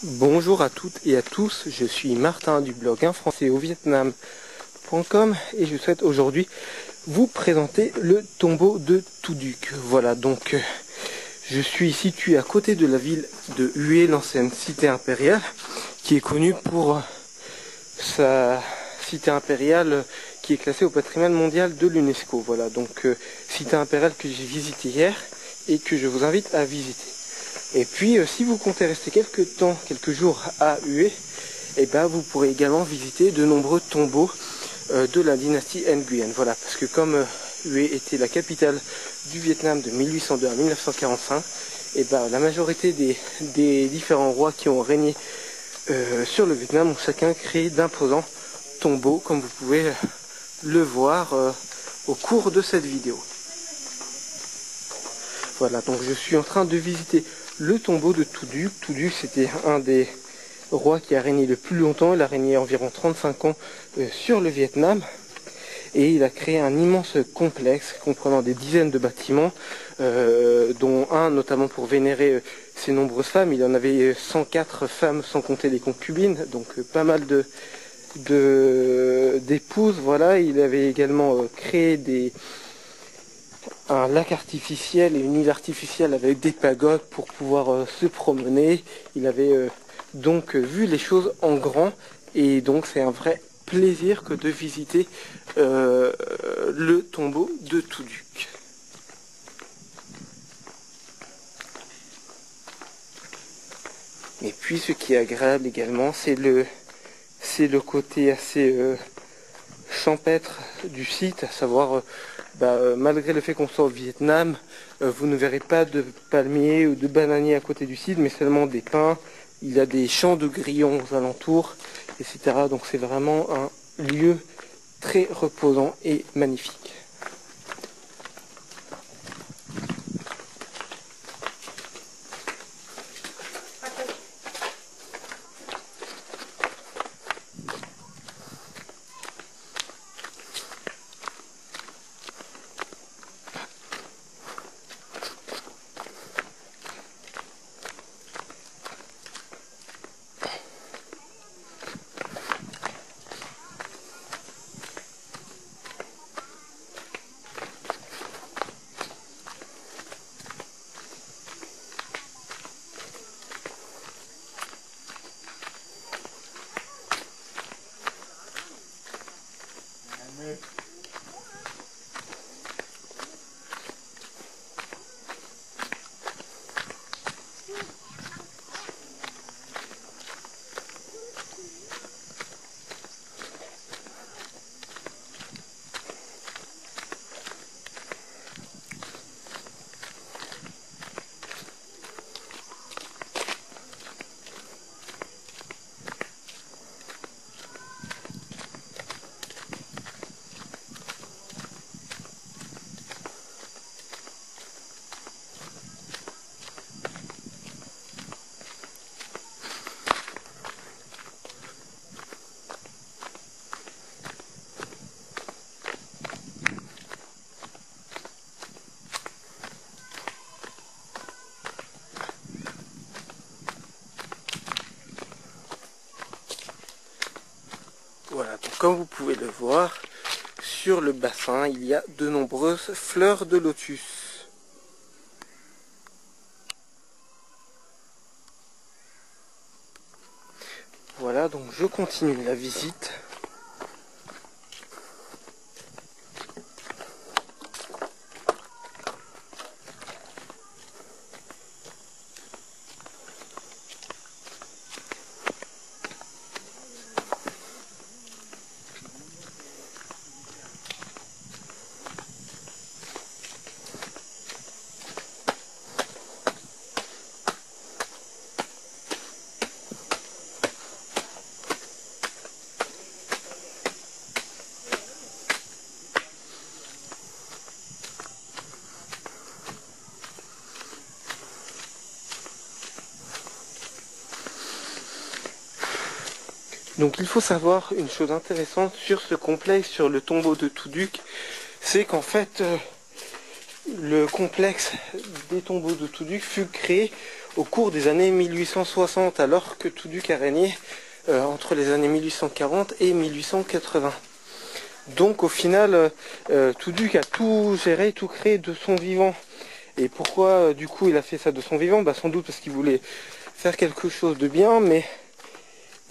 Bonjour à toutes et à tous, je suis Martin du blog unfrançaisausvietnam.com et je souhaite aujourd'hui vous présenter le tombeau de Thu Duc. Voilà, donc je suis situé à côté de la ville de Hue, l'ancienne cité impériale, qui est connue pour sa cité impériale qui est classée au patrimoine mondial de l'UNESCO. Voilà, donc cité impériale que j'ai visitée hier et que je vous invite à visiter. Et puis, si vous comptez rester quelques jours à Hue, eh ben, vous pourrez également visiter de nombreux tombeaux de la dynastie Nguyen. Voilà, parce que comme Hue était la capitale du Vietnam de 1802 à 1945, eh ben, la majorité des différents rois qui ont régné sur le Vietnam ont chacun créé d'imposants tombeaux, comme vous pouvez le voir au cours de cette vidéo. Voilà, donc je suis en train de visiter le tombeau de Thu Duc. Thu Duc, c'était un des rois qui a régné le plus longtemps. Il a régné environ 35 ans sur le Vietnam. Et il a créé un immense complexe comprenant des dizaines de bâtiments, dont un notamment pour vénérer ses nombreuses femmes. Il en avait 104 femmes sans compter les concubines, donc pas mal d'épouses. Voilà, il avait également créé un lac artificiel et une île artificielle avec des pagodes pour pouvoir se promener. Il avait donc vu les choses en grand et donc c'est un vrai plaisir que de visiter le tombeau de Thu Duc. Et puis ce qui est agréable également, c'est le côté assez champêtre du site, à savoir malgré le fait qu'on soit au Vietnam, vous ne verrez pas de palmiers ou de bananiers à côté du site, mais seulement des pins. Il y a des champs de grillons aux alentours, etc. Donc c'est vraiment un lieu très reposant et magnifique. Voilà, donc comme vous pouvez le voir, sur le bassin, il y a de nombreuses fleurs de lotus. Voilà, donc je continue la visite. Donc il faut savoir une chose intéressante sur ce complexe, sur le tombeau de Thu Duc, c'est qu'en fait le complexe des tombeaux de Thu Duc fut créé au cours des années 1860, alors que Touduc a régné entre les années 1840 et 1880. Donc au final, Touduc a tout géré, tout créé de son vivant. Et pourquoi du coup il a fait ça de son vivant? Sans doute parce qu'il voulait faire quelque chose de bien, mais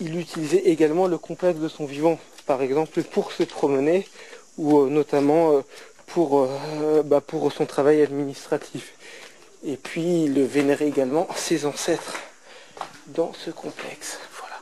il utilisait également le complexe de son vivant, par exemple pour se promener, ou notamment pour son travail administratif. Et puis il vénérait également ses ancêtres dans ce complexe. Voilà.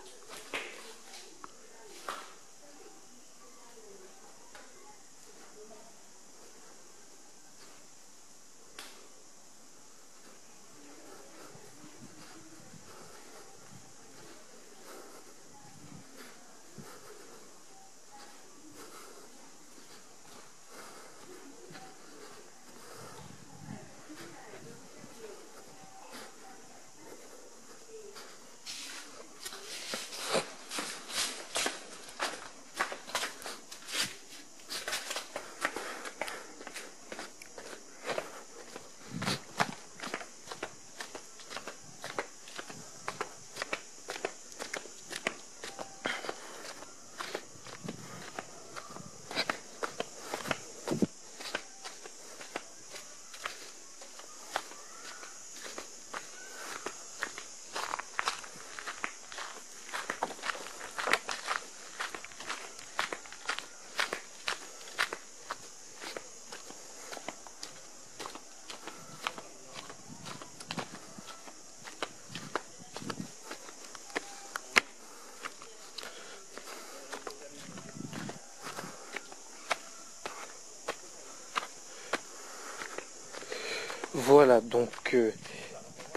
Voilà, donc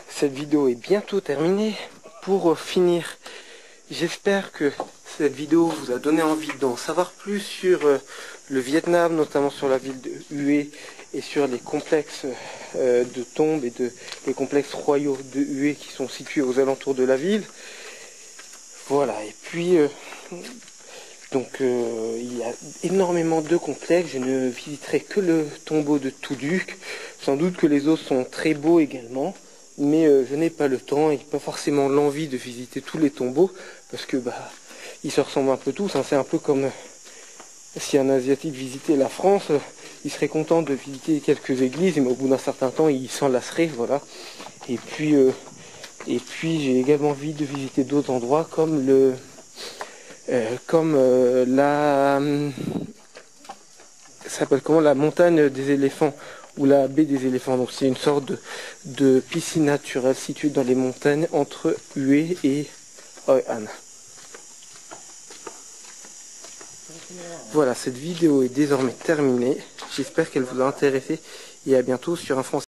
cette vidéo est bientôt terminée. Pour finir, j'espère que cette vidéo vous a donné envie d'en savoir plus sur le Vietnam, notamment sur la ville de Hue et sur les complexes de tombes et les complexes royaux de Hue qui sont situés aux alentours de la ville. Voilà, et puis il y a énormément de complexes. Je ne visiterai que le tombeau de Touduc. Sans doute que les autres sont très beaux également, mais je n'ai pas le temps et pas forcément l'envie de visiter tous les tombeaux parce que ils se ressemblent un peu tous. Hein. C'est un peu comme si un Asiatique visitait la France, il serait content de visiter quelques églises, mais au bout d'un certain temps, il s'en lasserait, voilà. Et puis j'ai également envie de visiter d'autres endroits comme ça s'appelle comment, la montagne des éléphants ou la baie des éléphants. Donc c'est une sorte de piscine naturelle située dans les montagnes entre Hue et Hoi An. Voilà, cette vidéo est désormais terminée. J'espère qu'elle vous a intéressé et à bientôt sur un français.